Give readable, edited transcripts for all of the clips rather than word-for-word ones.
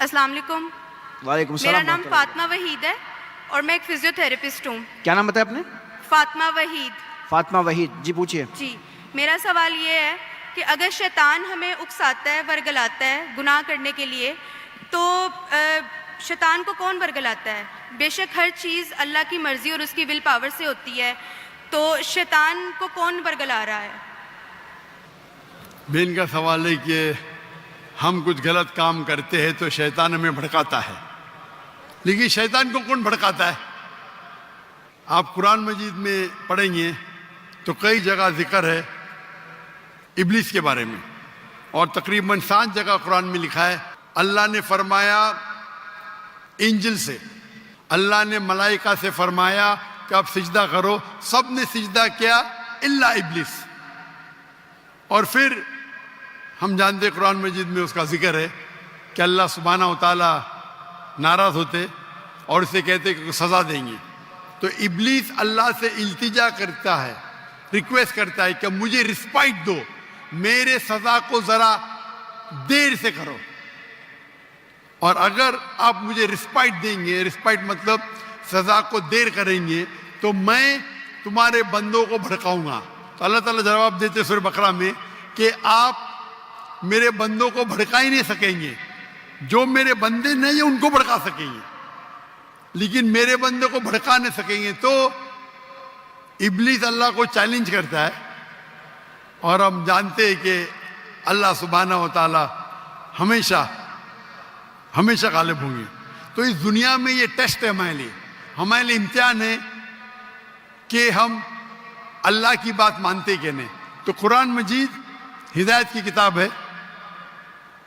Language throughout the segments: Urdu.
السلام علیکم. وعلیکم السلام. میرا نام فاطمہ وحید ہے اور میں ایک فزیو تھراپسٹ ہوں. کیا نام بتایا آپ نے؟ فاطمہ وحید. فاطمہ وحید. جی پوچھیے. جی میرا سوال یہ ہے کہ اگر شیطان ہمیں اکساتا ہے، ورگلاتا ہے گناہ کرنے کے لیے، تو شیطان کو کون ورگلاتا ہے؟ بے شک ہر چیز اللہ کی مرضی اور اس کی ول پاور سے ہوتی ہے، تو شیطان کو کون ورگلا رہا ہے؟ بہن کا سوال ہے کہ ہم کچھ غلط کام کرتے ہیں تو شیطان ہمیں بھڑکاتا ہے، لیکن شیطان کو کون بھڑکاتا ہے؟ آپ قرآن مجید میں پڑھیں گے تو کئی جگہ ذکر ہے ابلیس کے بارے میں، اور تقریباً 7 جگہ قرآن میں لکھا ہے. اللہ نے فرمایا انجل سے، اللہ نے ملائکہ سے فرمایا کہ آپ سجدہ کرو، سب نے سجدہ کیا الا ابلیس. اور پھر ہم جانتے قرآن مجید میں اس کا ذکر ہے کہ اللہ سبحانہ و تعالیٰ ناراض ہوتے اور اسے کہتے کہ سزا دیں گے. تو ابلیس اللہ سے التجا کرتا ہے، ریکویسٹ کرتا ہے کہ مجھے رسپائٹ دو، میرے سزا کو ذرا دیر سے کرو، اور اگر آپ مجھے رسپائٹ دیں گے، رسپائٹ مطلب سزا کو دیر کریں گے، تو میں تمہارے بندوں کو بھڑکاؤں گا. تو اللہ تعالیٰ جواب دیتے سورہ بقرہ میں کہ آپ میرے بندوں کو بھڑکا ہی نہیں سکیں گے، جو میرے بندے نہیں ہیں ان کو بھڑکا سکیں گے لیکن میرے بندے کو بھڑکا نہیں سکیں گے. تو ابلیس اللہ کو چیلنج کرتا ہے، اور ہم جانتے ہیں کہ اللہ سبحانہ و تعالی ہمیشہ غالب ہوں گے. تو اس دنیا میں یہ ٹیسٹ ہے ہمارے لیے امتحان ہے کہ ہم اللہ کی بات مانتے کہ نہیں. تو قرآن مجید ہدایت کی کتاب ہے.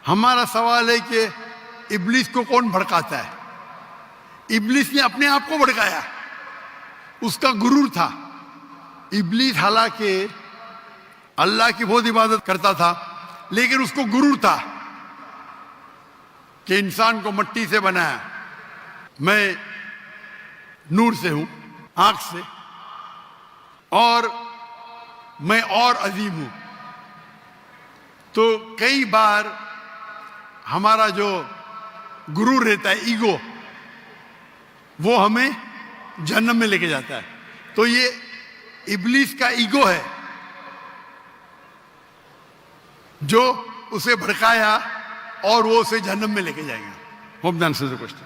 ہمارا سوال ہے کہ ابلیس کو کون بھڑکاتا ہے؟ ابلیس نے اپنے آپ کو بھڑکایا، اس کا غرور تھا. ابلیس حالانکہ اللہ کی بہت عبادت کرتا تھا، لیکن اس کو غرور تھا کہ انسان کو مٹی سے بنایا، میں نور سے ہوں، آنکھ سے، اور میں اور عظیم ہوں. تو کئی بار ہمارا جو غرور رہتا ہے، ایگو، وہ ہمیں جہنم میں لے کے جاتا ہے. تو یہ ابلیس کا ایگو ہے جو اسے بھڑکایا اور وہ اسے جہنم میں لے کے جائے گا. ہوپ دان سے کوشچن.